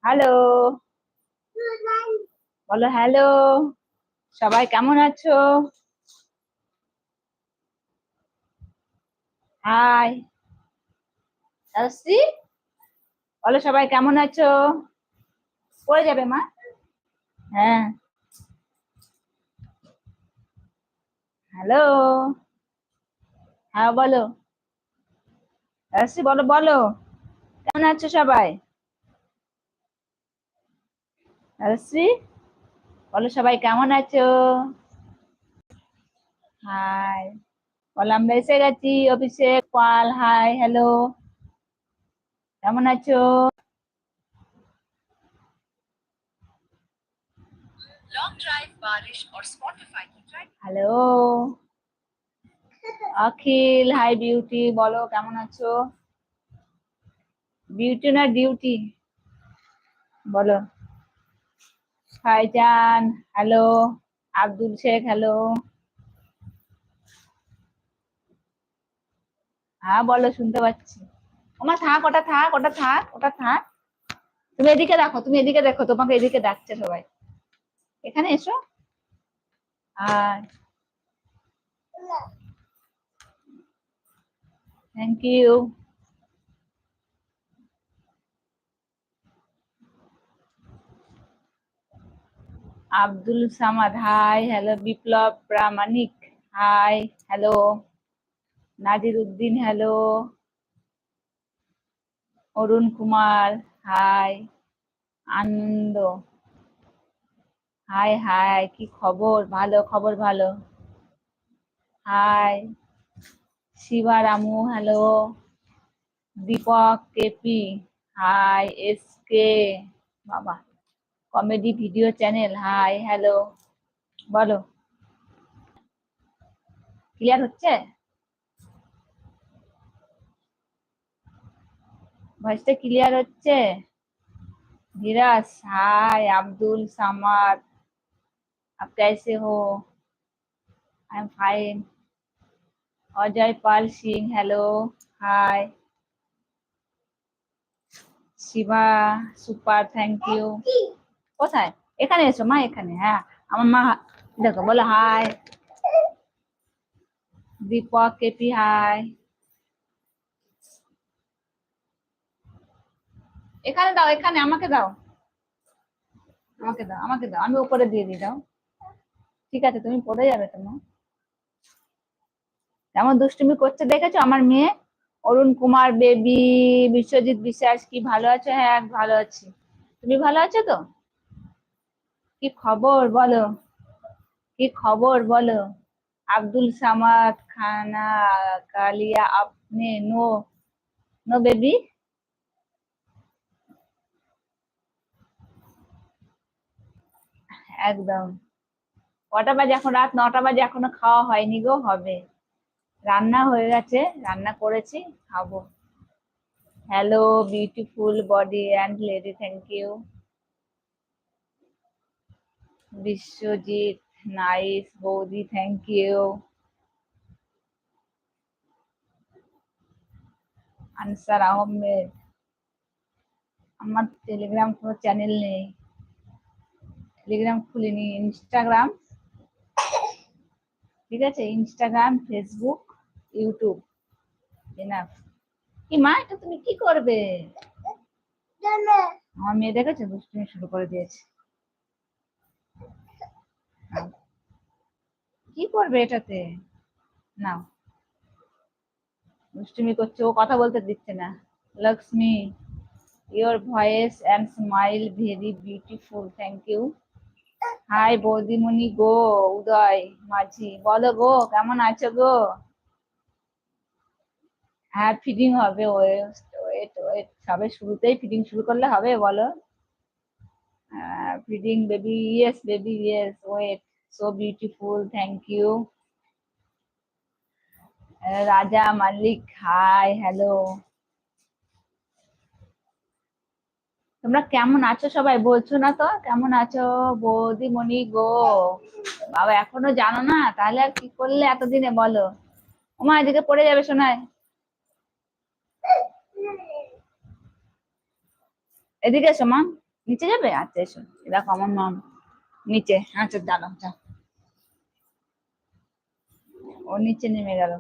Hello, বলো hello. সবাই কেমন আছো? হাই, শ্রী, বলো সবাই কেমন আছো? পড়ে যাবে মা। হ্যাঁ, হ্যালো। হ্যাঁ বলো, শ্রী বলো বলো, কেমন আছো সবাই? শ্রী, বলো সবাই কেমন আছো? হাই, বলো আমরা এসে গেছি। অভিষেক পাল, হাই হ্যালো, কেমন আছো? হ্যালো, অখিল, হাই বিউটি, বলো কেমন আছো? বিউটি না ডিউটি, বলো। ভাইজান, হ্যালো। আব্দুল শেখ, হ্যালো। হ্যাঁ বলো, শুনতে পাচ্ছি। ওমা থাক, ওটা থাক, ওটা থাক, ওটা থাক। তুমি এদিকে দেখো, তুমি এদিকে দেখো, তোমাকে এদিকে ডাকছে সবাই। এখানে এসো। আর thank you. Abdul Samad, hi hello. Biplab Pramanik, hi hello. Nazir Uddin, hello. Arun Kumar, hi. Anand, hi hi, কি খবর? ভালো খবর, ভালো। Hi. Shiva Ramu, hello. Deepak KP, hi. SK, বাবা, comedy video channel, hi hello, বলো। ক্লিয়ার হচ্ছে? ভয়েসটা ক্লিয়ার হচ্ছে? धीरज, हाय। अब्दुल समाद, आप कैसे हो? I am fine. Ajay Pal Singh, hello, hi. Shiva super, thank you. কোথায়? এখানে এসো মা, এখানে। হ্যাঁ, আমার মা দেখো, বলো হাই। Dipak KP, high. এখানে দাও, এখানে আমাকে দাও, আমাকে দাও, আমাকে দাও, আমি উপরে দিয়ে দিই, দাও। ঠিক আছে, তুমি পড়ে যাবে তোমার। কেমন দুষ্টুমি করছে দেখেছো আমার মেয়ে? অরুণ কুমার বেবি, বিশ্বজিৎ বিশ্বাস, কি ভালো আছো? হ্যাঁ ভালো আছি, তুমি ভালো আছো তো? কি খবর বলো, কি খবর বলো? আব্দুল সামাদ, খানা কালিয়া আপনি, নো নো বেবি। একদম। কটা বাজে এখন? রাত 9টা বাজে, এখনো খাওয়া হয়নি গো, হবে। রান্না হয়ে গেছে, রান্না করেছি, খাবো। Hello beautiful body and lady, thank you. Biswajit, nice বৌদি, থ্যাংক ইউ। আনসার আহমেদ, আমার টেলিগ্রাম কোনো চ্যানেল নেই, টেলিগ্রাম খুলিনি। ইনস্টাগ্রাম, ঠিক আছে, ইনস্টাগ্রাম, ফেসবুক, ইউটিউব, এনাফ। কি মা, এটা তুমি কি করবে? আমার মেয়ে দেখেছো, দুষ্টুমি শুরু করে দিয়েছে। কি করবে এটাতে? নাও, দুষ্টুমি করছে, ও কথা বলতে দিচ্ছে না। Lakshmi, your voice and smile very beautiful, thank you. Hi বৌদিমণি গো। উদয় মাঝি, বলো গো, কেমন আছো গো? হ্যাঁ ফিডিং হবে, ওয়েট ওয়েট ওয়েট, সবে শুরুতেই ফিডিং শুরু করলে হবে বলো? Feeding baby, yes baby, yes, wait. So beautiful, thank you. Raja Malik, hi hello. তোমরা কেমন আছো সবাই? বলছো না তো কেমন আছো? বৌদিমণি গো, বাবা এখনো জানো না? তাহলে আর কি করলে এতদিনে, বলো। ওমা এদিকে পড়ে যাবে শোনায়, এদিকে এসো মা। নিচে যাবে? আচ্ছা এসো, দেখো আমার মা নিচে। আচ্ছা দাঁড়াও, যাও। ও নিচে নেমে গেল,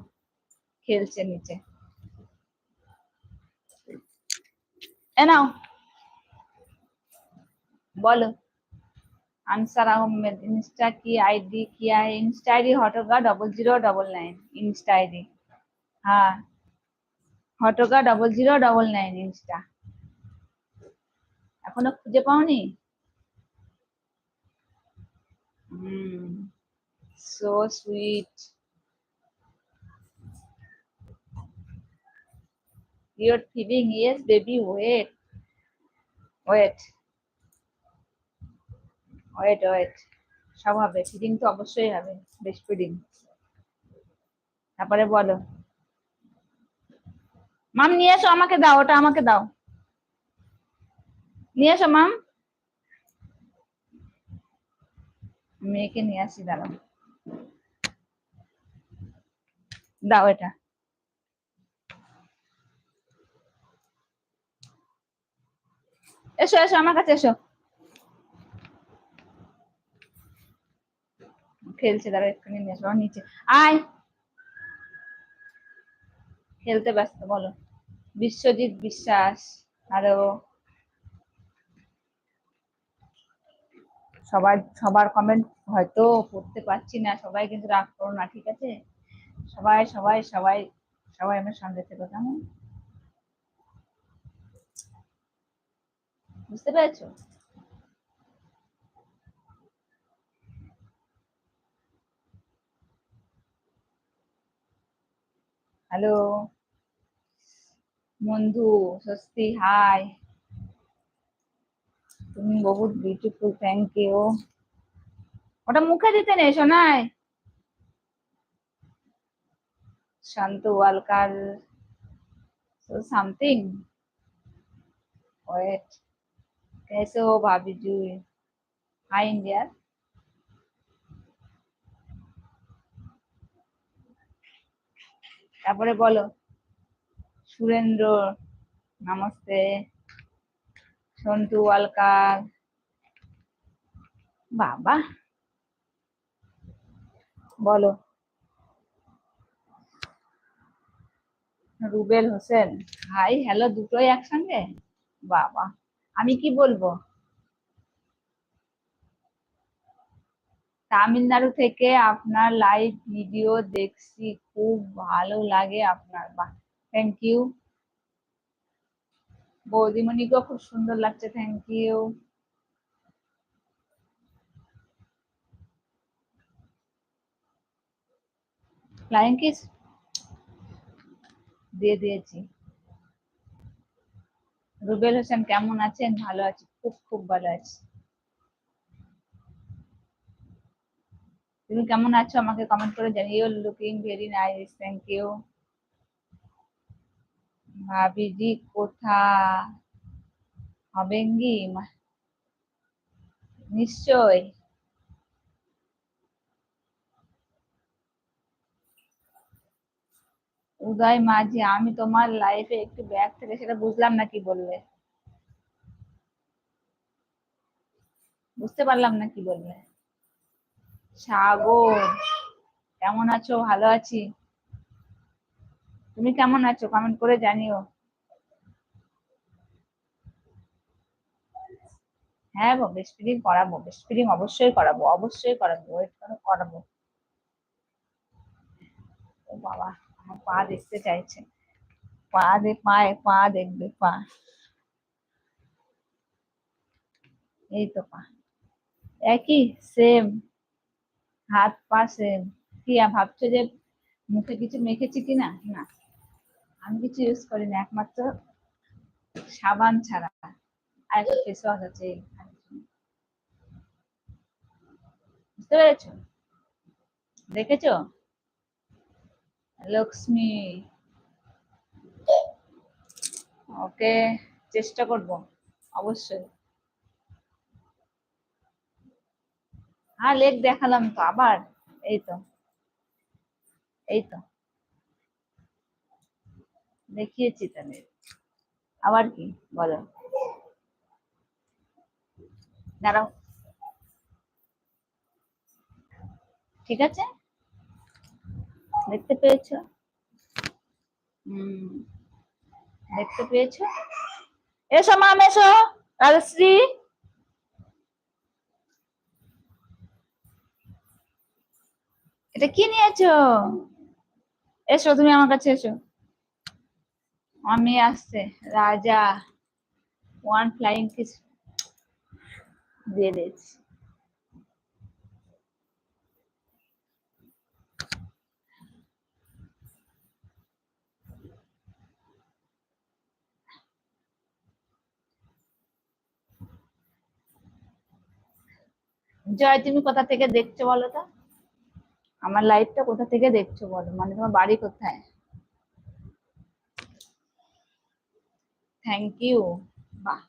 খেলছে নিচে। এ নাও, बोलो। आंसर अहमद, इंस्टा की आईडी क्या है? इंस्टा आईडी हटोगा 0099 इंस्टा आईडी। हाँ, हटोगा 0099 इंस्टा। এখনো খুঁজে পাওনি? So sweet. Your feeding? Yes baby, wait wait wait wait. সব হবে, ফিডিং তো অবশ্যই হবে, বেশ ফিডিং। তারপরে বলো। মাম নিয়ে এসো, আমাকে দাও, ওটা আমাকে দাও, নিয়ে এসো মাম। মেয়েকে নিয়ে আসি, দাঁড়াও। দাও এটা। এসো এসো আমার কাছে এসো। খেলছে, দাঁড়াও এক্ষুনি নিয়ে এসো নিচে। আয়, খেলতে ব্যস্ত। বলো। বিশ্বজিৎ বিশ্বাস। আরো সবার কমেন্ট হয়তো পড়তে পারছি না, সবাই কিন্তু রাগ করো না, ঠিক আছে? সবাই সবাই সবাই সবাই আমার সঙ্গে থেকো, কেমন? বুঝতে পেরেছো? হ্যালো বন্ধু। স্বস্তি, হাই। তুমি বহুত বিউটিফুল, থ্যাংক ইউ। ওটা মুখে দিতে নেই শোনায়। শান্ত ওয়ালকার সামথিং। ওয়েট, कैसे हो भाभी जी? Hi India. তারপরে বলো। সুরেন্দ্র, নমস্তে। সন্টু ওয়ালকার, বাবা। বলো। রুবেল হোসেন, হাই হ্যালো দুটোই একসঙ্গে, বাবা। আমি কি বলবো? তামিলনাড়ু থেকে আপনার লাইভ ভিডিও দেখছি, খুব ভালো লাগে আপনার। বাহ, থ্যাংক ইউ। বৌদিমণিকেও খুব সুন্দর লাগছে, থ্যাংক ইউ। ফ্লাইং কিস দিয়ে দিয়েছি। রুবেল হোসেন কেমন আছেন? ভালো আছি, খুব খুব ভালো আছি। তুমি কেমন আছো আমাকে কমেন্ট করে জানিও। Looking very nice, thank you. ভাবিজি কোথা হবেঙ্গি? নিশ্চয়। উদয় মাঝি, আমি তোমার লাইফে একটু ব্যাক থেকে, সেটা বুঝলাম না, কি বললে? বুঝতে পারলাম না কি বললে। সাগর, কেমন আছো? ভালো আছি। তুমি কেমন আছো কমেন্ট করে জানিও। হ্যাঁ গো, বেস্ট ফিডিং করাবো, বেস্ট ফিডিং অবশ্যই করাবো, অবশ্যই করাবো, ওয়েট করো, করাবো। ও বাবা, আমার পা দেখতে চাইছে। পা দে, পায়ে পা দেখবে, পা। এই তো পা, একই, সেম। হাত পা সেম। কি ভাবছো যে মুখে কিছু মেখেছি কিনা? না, আমি কিছু ইউজ করি না, একমাত্র সাবান ছাড়া। আর একটা ফেস ওয়াশ আছে। বুঝতে পেরেছো? দেখেছো? লক্ষ্মী, ওকে, চেষ্টা করব অবশ্যই। হ্যাঁ, লেগ দেখালাম তো আবার। এই তো, এই তো দেখিয়েছি তাহলে, আবার কি? বলো। দাঁড়াও, ঠিক আছে, দেখতে পেয়েছো? হুম, দেখতে পেয়েছো? এসো মাম, এসো রাজশ্রী। এটা কি নিয়েছো? এসো তুমি আমার কাছে এসো। আমি আসছে রাজা, ওয়ান ফ্লাইং কিস দিয়ে দিয়েছি। জয়, তুমি কোথা থেকে দেখছো বলো তো? আমার লাইভটা কোথা থেকে দেখছো বলো, মানে তোমার বাড়ি কোথায়? Thank you. বাহ,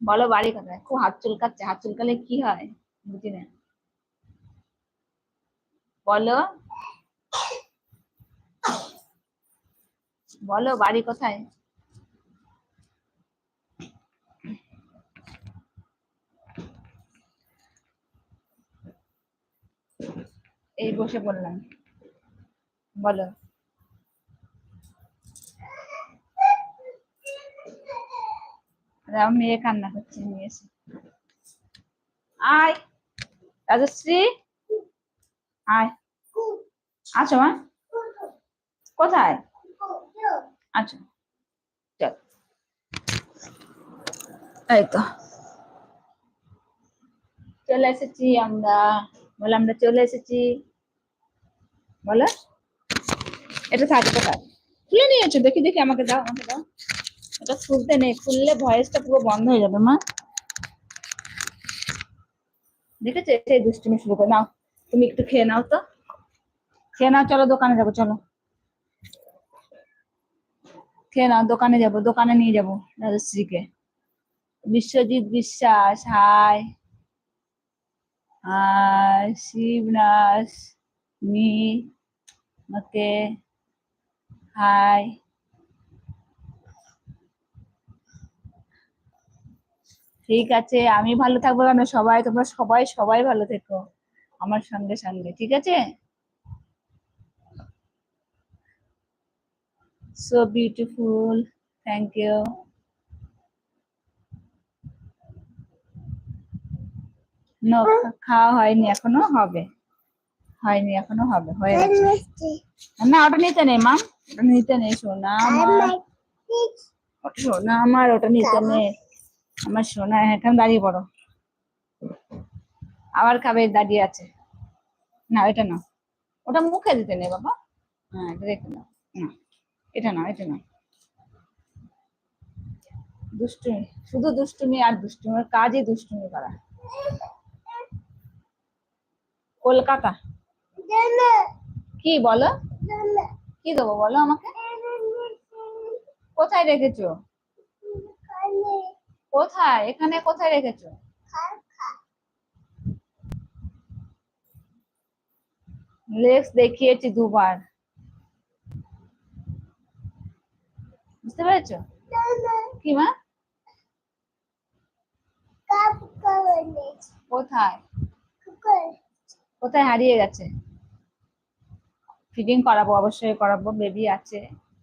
বলো বাড়ি কোথায়? খুব হাত চুলকাচ্ছে, হাত চুলকালে কি হয় বুঝি না, বলো বলো বাড়ি কোথায়? এই বসে বললাম, বলো। আমার মেয়ে কান্না করছে, নিয়ে এসে। আয় রাজশ্রী, আয়। আছো মা? কোথায়? আচ্ছা, চল। এই তো চলে এসেছি আমরা, বলে আমরা চলে এসেছি, বলো। এটা থাক, এটা থাক। খুলে নিয়েছো? দেখি দেখি, আমাকে দাও, আমাকে দাও। এটা খুলতে নেই, খুললে ভয়েসটা পুরো বন্ধ হয়ে যাবে মা। দেখেছো, সেই দুষ্টুমি শুরু করে। নাও তুমি একটু খেয়ে নাও তো, খেয়ে নাও, চলো দোকানে যাবো, চলো খেয়ে নাও, দোকানে যাবো, দোকানে নিয়ে যাবো রাজশ্রীকে। বিশ্বজিৎ বিশ্বাস, হাই। আর শিবনাস, মি, ওকে, হাই। ঠিক আছে, আমি ভালো থাকবো কেন, সবাই, তোমরা সবাই সবাই ভালো থেকো আমার সঙ্গে সঙ্গে, ঠিক আছে? So beautiful, thank you. No, খাওয়া হয়নি এখনো, হবে। হয়নি এখনো, হবে, হয়ে গেছে। না ওটা নিতে নেই মা, ওটা নিতে নেই, সোনা আমার, সোনা আমার, ওটা নিতে নেই আমার সোনা। এখানে দাঁড়িয়ে পড়ো, আবার খাবে, দাঁড়িয়ে আছে। না এটা না, ওটা মুখে দিতে নেই বাবা। হ্যাঁ, এটা রেখে নাও। না, এটা না, এটা না। দুষ্টুমি, শুধু দুষ্টুমি আর দুষ্টুমি, ওর কাজই দুষ্টুমি করা। কলকাতা। কি বলো? কি দেবো বলো আমাকে? কোথায় রেখেছো? কোথায়? এখানে কোথায় রেখেছো? লেক্স দেখিয়েছি দুবার, বুঝতে পেরেছো? কি মা? কোথায়? কোথায় হারিয়ে গেছে? ফিডিং করাবো, অবশ্যই করাবো, বেবি আছে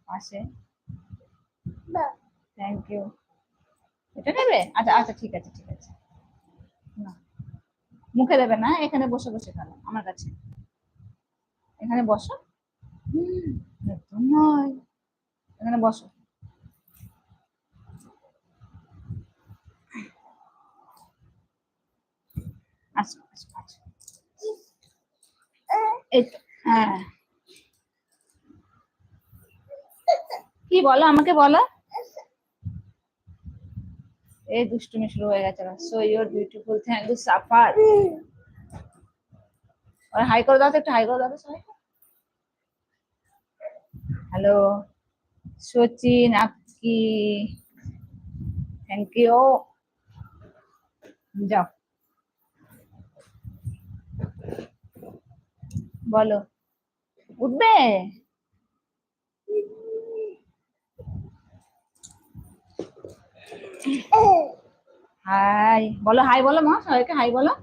পাশে। Thank you. এটা নেবে? আচ্ছা আচ্ছা, ঠিক আছে ঠিক আছে। না, মুখে দেবে না, এখানে বসে বসে খাবে আমার কাছে, এখানে বসো। একদম নয়, এখানে বসো। আচ্ছা আচ্ছা আচ্ছা, এই তো, হ্যাঁ। কি বলো আমাকে, বলো। এই দুষ্টুমি শুরু হয়ে গেছে। So your beautiful, thank you Safar. আর হাই করে দাও তো, একটু হাই করে দাও তো সবাই। Hello Sachin Akki, thank you. যাও, বলো। উঠবে? হাই বলো, হাই বলো মা, সবাইকে হাই বলো।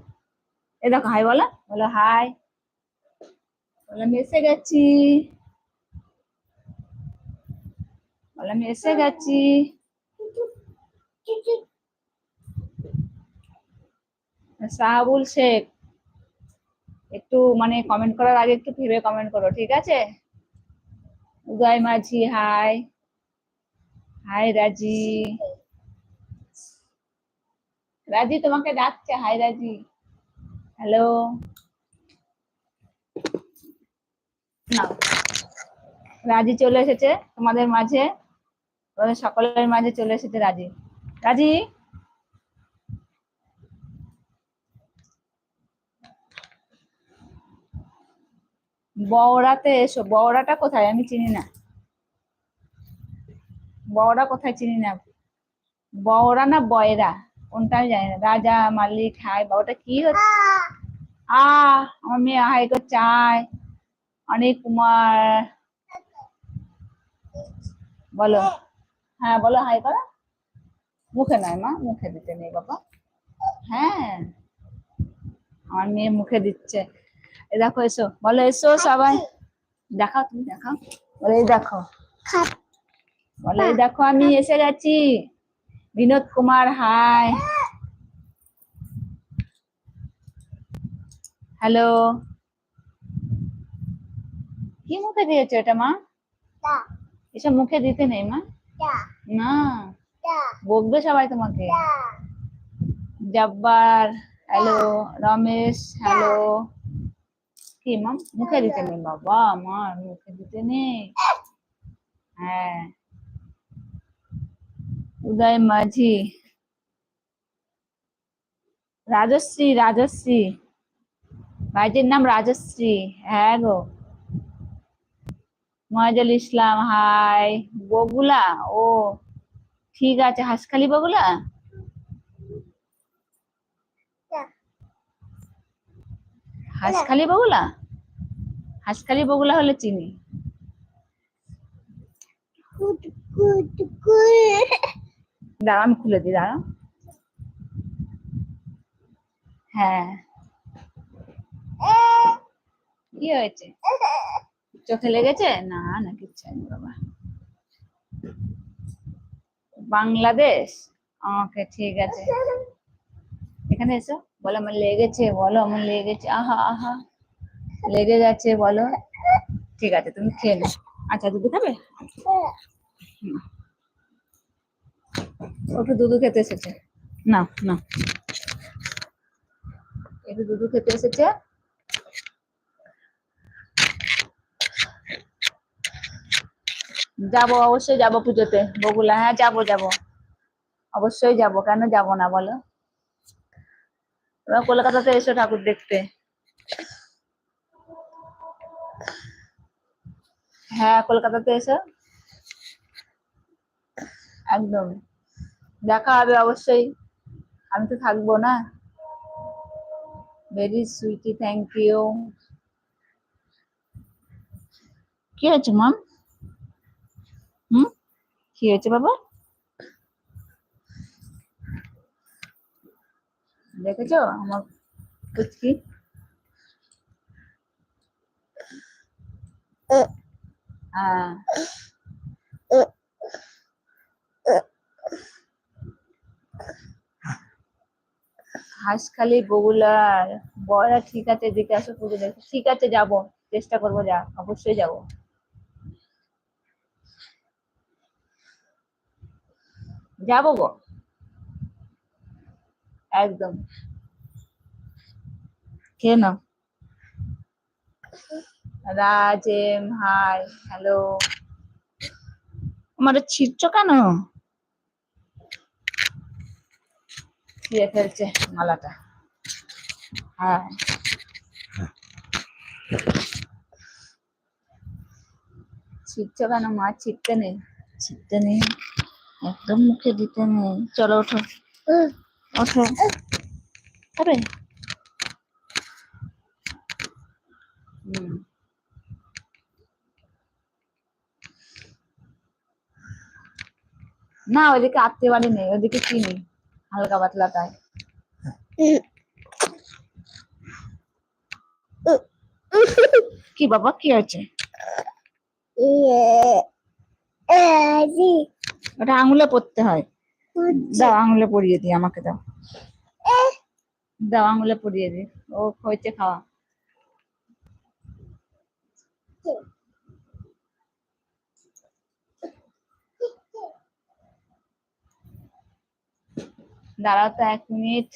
এই দেখো হাই বলো, বলো হাই, বলো আমি এসে গেছি, বলো আমি এসে গেছি। সাহাবুল শেখ, একটু মানে কমেন্ট করার আগে একটু ভেবে কমেন্ট করো, ঠিক আছে? উদয় মাঝি হাই, হাই রাজি, রাজি তোমাকে ডাকছে, হাই রাজি, হ্যালো। নাও, রাজি চলে এসেছে তোমাদের মাঝে, তোমাদের সকলের মাঝে চলে এসেছে রাজি। রাজি, বওড়াতে এসো। বওড়াটা কোথায় আমি চিনি না, বওড়া কোথায় চিনি না, বওড়া না বয়রা কোনটা আমি জানি না। রাজা মালিক হাই, ওটা কি হচ্ছে? আমার মেয়ে হাই করছে, হাই অনেক কুমার, বলো, হ্যাঁ বলো হাই করো। মুখে নয় মা, মুখে দিতে নেই বাবা। হ্যাঁ, আমার মেয়ে মুখে দিচ্ছে। এই দেখো এসো, বলো এসো সবাই, দেখাও তুমি দেখাও, বলো এই দেখো, বলো এই দেখো আমি এসে গেছি। Binod Kumar hi, hello. কি মুখে দিয়েছো এটা মা? এসব মুখে দিতে নেই মা, না বকবে সবাই তোমাকে। Jabbar hello, Ramesh hello. কি মা মুখে দিতে নেই বাবা, আমার মুখে দিতে নেই। হ্যাঁ, উদয় মাঝি, রাজশ্রী, রাজশ্রী ভাইটির নাম রাজশ্রী, হ্যাঁ গো। মহাজুল ইসলাম হাই। বগুলা, ও ঠিক আছে, হাঁসখালি বগুলা, হাঁসখালি বগুলা, হাঁসখালি বগুলা হলে চিনি। দাঁড়াও আমি খুলে দিই, দাঁড়াও। হ্যাঁ, কি হয়েছে, চোখে লেগেছে? না না কিচ্ছু হয়নি বাবা। বাংলাদেশ, ওকে ঠিক আছে, এখানে এসো, বলো আমার লেগেছে, বলো আমার লেগেছে, আহা আহা লেগে গেছে বলো। ঠিক আছে তুমি খেয়ে নাও। আচ্ছা দুধ খাবে? হুম, ওকে দুধ খেতে এসেছে, না না, একটু দুধ খেতে এসেছে। যাবো, অবশ্যই যাবো পুজোতে বগুলা, হ্যাঁ যাবো যাবো, অবশ্যই যাবো, কেন যাবো না বলো। তোমরা কলকাতাতে এসো ঠাকুর দেখতে। হ্যাঁ কলকাতাতে এসো, একদম দেখা হবে অবশ্যই, আমি তো থাকবো না। Very sweetie, thank you. কি হয়েছে মাম? হুম, কি হয়েছে বাবা? দেখেছো আমার পুচকি? হ্যাঁ, হাঁসখালি বগুলার বড়া, ঠিক আছে এদিকে আসো পুজো দেখো, ঠিক আছে যাবো, চেষ্টা করবো, যা অবশ্যই যাবো, যাবো গো, একদম। খেয়ে নাও। রাজেম হাই, হ্যালো। আমার ছিটছো কেন? ছিঁড়ে ফেলছে মালাটা, হ্যাঁ। ছিটছো কেন মা? ছিটতে নেই, ছিটতে নেই, একদম মুখে দিতে নেই। চলো ওঠো, ওঠো, খাবে? হুম, না ওইদিকে আত্মীয় বাড়ি নেই, ওইদিকে কি নেই, হালকা পাতলা তাই। কি বাবা, কি আছে? ওটা আঙুলে পড়তে হয়। দাও আঙুলে পরিয়ে দিই, আমাকে দাও, দাও আঙুলে পরিয়ে দিই। ও হয়েছে খাওয়া। দাঁড়াও তো 1 মিনিট।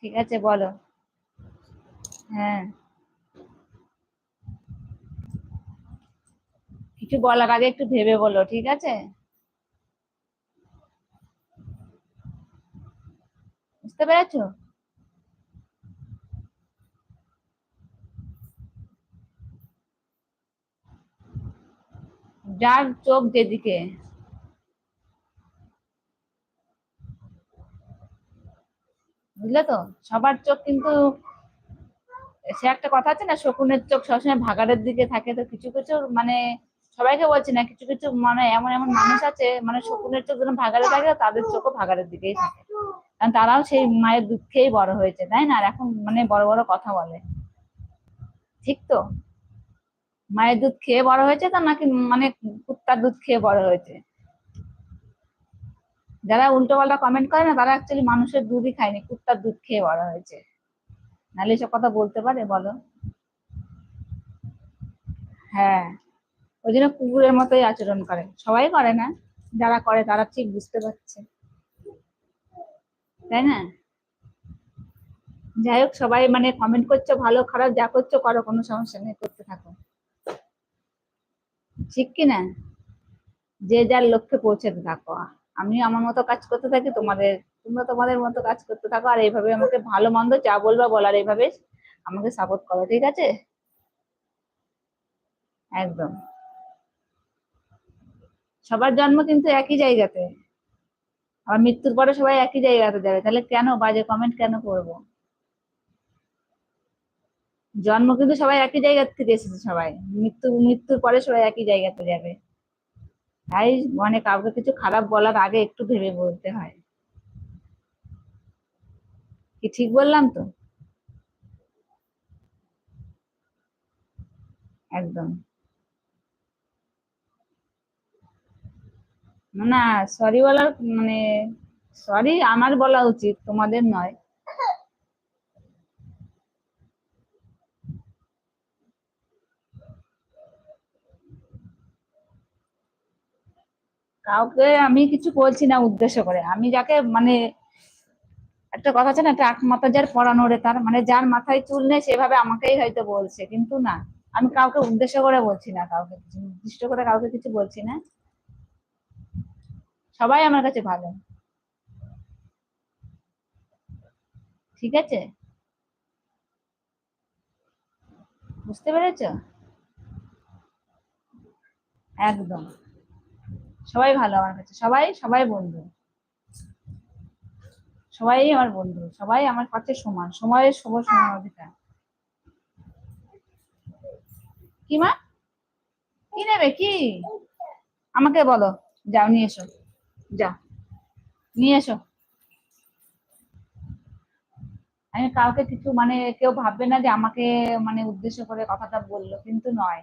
ঠিক আছে বলো। হ্যাঁ, কিছু বলার আগে একটু ভেবে বলো, ঠিক আছে? বুঝতে পেরেছো? যার চোখ যেদিকে, বুঝলে তো? সবার চোখ কিন্তু, সে একটা কথা আছে না, শকুনের চোখ সবসময় ভাগাড়ের দিকে থাকে। তো কিছু কিছু মানে, সবাইকে বলছি না, কিছু কিছু মানে এমন এমন মানুষ আছে, মানে শকুনের চোখ যখন ভাগাড়ে থাকে তাদের চোখও ভাগাড়ের দিকেই থাকে। কারণ তারাও সেই মায়ের দুধ খেয়েই বড় হয়েছে, তাই না? আর এখন মানে বড় বড় কথা বলে, ঠিক তো? মায়ের দুধ খেয়ে বড় হয়েছে তো, নাকি মানে কুত্তার দুধ খেয়ে বড় হয়েছে? যারা উল্টো পাল্টা কমেন্ট করে না, তারা অ্যাকচুয়ালি মানুষের দুধই খায়নি, কুত্তার দুধ খেয়ে বড় হয়েছে। নাহলে এসব কথা বলতে পারে বলো? হ্যাঁ, ওই জন্য কুকুরের মতোই আচরণ করে। সবাই করে না, যারা করে তারা ঠিক বুঝতে পারছে, তাই না? যাই হোক, সবাই মানে কমেন্ট করছো, ভালো খারাপ যা করছো করো, কোনো সমস্যা নেই, করতে থাকো, ঠিক কি না? যে যার লক্ষ্যে পৌঁছাতে থাকো। আমি আমার মতো কাজ করতে থাকি, তোমরা তোমাদের মতো কাজ করতে থাকো, আর এইভাবে আমাকে ভালো মন্দ যা বলবা বলার, এইভাবে আমাকে সাপোর্ট করো, ঠিক আছে? একদম। সবার জন্ম কিন্তু একই জায়গাতে, আর মৃত্যুর পরে সবাই একই জায়গাতে যাবে, তাহলে কেন বাজে কমেন্ট কেন করবো? জন্ম কিন্তু সবাই একই জায়গা থেকে এসেছে, সবাই মৃত্যুর পরে সবাই একই জায়গাতে যাবে। তাই মানে কাউকে কিছু খারাপ বলার আগে একটু ভেবে বলতে হয়। কি ঠিক বললাম তো? একদম। না, সরি বলার মানে, সরি আমার বলা উচিত, তোমাদের নয়। কাউকে আমি কিছু বলছি না উদ্দেশ্য করে। আমি যাকে মানে, একটা কথা আছে না, টাক মাথা যার পরানো রে তার, মানে যার মাথায় চুল নেই সেভাবে আমাকেই হয়তো বলছে, কিন্তু না, আমি কাউকে উদ্দেশ্য করে বলছি না, কাউকে কিছু নির্দিষ্ট করে কাউকে কিছু বলছি না। সবাই আমার কাছে ভালো, ঠিক আছে? বুঝতে পেরেছো? একদম। সবাই ভালো আমার কাছে, সবাই সবাই বন্ধু, সবাই আমার বন্ধু, সবাই আমার কাছে সমান, সময়ের সমান অধিকার। কি মা, কি নেবে কি? আমাকে বলো, যাও নিয়ে এসো, যাও নিয়ে এসো। আমি কাউকে কিছু মানে, কেউ ভাববে না যে আমাকে মানে উদ্দেশ্য করে কথাটা বললো, কিন্তু নয়।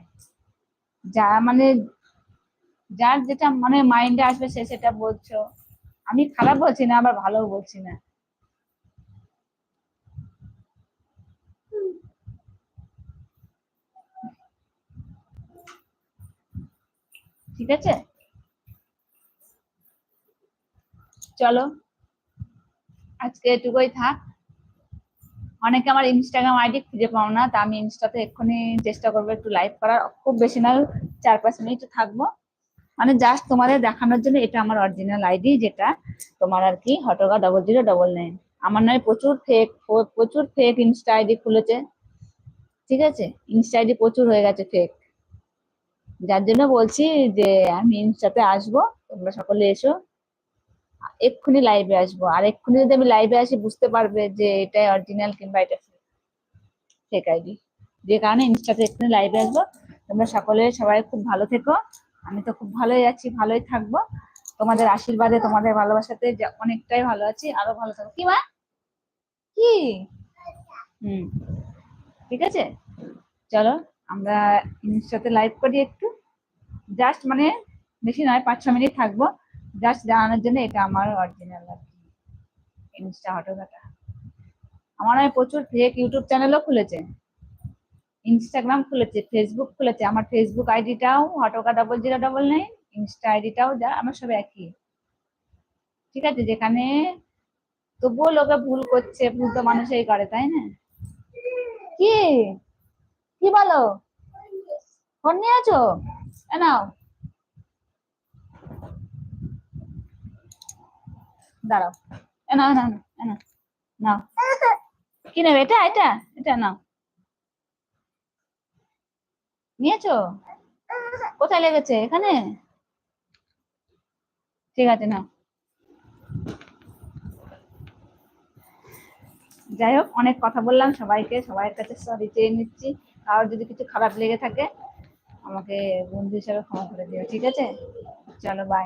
যা মানে, যার যেটা মানে মাইন্ডে আসবে সে সেটা বলছো। আমি খারাপ বলছি না, আবার ভালো বলছি না, ঠিক আছে? চলো, আজকে এটুকুই থাক। অনেকে আমার ইনস্টাগ্রাম আইডি খুঁজে পাও না, তা আমি ইনস্টাতে এক্ষুনি চেষ্টা করবো একটু লাইভ করার, খুব বেশি না, 4-5 মিনিট থাকবো। মানে জাস্ট তোমাদের দেখানোর জন্য, এটা আমার অরিজিনাল আইডি, যেটা তোমার আর কি হটগা 0099। আমার নয়, প্রচুর ফেক ইনস্টা আইডি খুলেছে, ঠিক আছে? ইনস্টা আইডি প্রচুর হয়ে গেছে ফেক। যার জন্য বলছি যে আমি ইনস্টাতে আসবো, তোমরা সকলে এসো, এক্ষুনি লাইভে আসবো। আর এক্ষুনি যদি আমি লাইভে আসি, বুঝতে পারবে যে এটা অরিজিনাল কিংবা এটা ফেক আইডি। যে কারণে ইনস্টাতে এক্ষুনি লাইভে আসবো। তোমরা সকলে সবাই খুব ভালো থেকো, আমি তো খুব ভালোই আছি, ভালোই থাকবো। তোমাদের আশীর্বাদে, তোমাদের ভালোবাসাতে অনেকটাই ভালো আছি, আরো ভালো থাকবো। কি মা? কি? হুম, ঠিক আছে। চলো আমরা ইনস্টাতে লাইভ করি একটু, জাস্ট মানে বেশি নয়, 5-6 মিনিট থাকবো, জাস্ট জানানোর জন্য এটা আমার অরিজিনাল আর কি, ইনস্টা হটকাটা। আমার আমি প্রচুর ফেক ইউটিউব চ্যানেলও খুলেছে, ইনস্টাগ্রাম খুলেছে, ফেসবুক খুলেছে। আমার ফেসবুক আইডিটাও হটকা 0099, ইনস্টা আইডিটাও যা আমার সব একই, ঠিক আছে। যেখানে তবুও লোকে ভুল করছে, ভুল তো মানুষই করে, তাই না? কি? কি বলো? ফোন নিয়ে আছো? নাও, দাঁড়াও, নাও নাও নাও নাও, কি নেবে? এটা এটা এটা নাও। নিয়েছো? কোথায় লেগেছে? এখানে? ঠিক আছে, নাও। যাই হোক, অনেক কথা বললাম, সবাইকে, সবার কাছে সরি চেয়ে নিচ্ছি। কারোর যদি কিছু খারাপ লেগে থাকে আমাকে বন্ধু হিসাবে ক্ষমা করে দিও, ঠিক আছে। চলো বাই।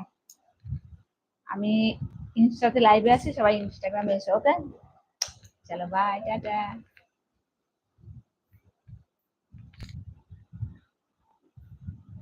আমি ইনস্টাতে লাইভে আছি, সবাই ইনস্টাগ্রামে এসো, ওকে। চলো বাই, টাটা।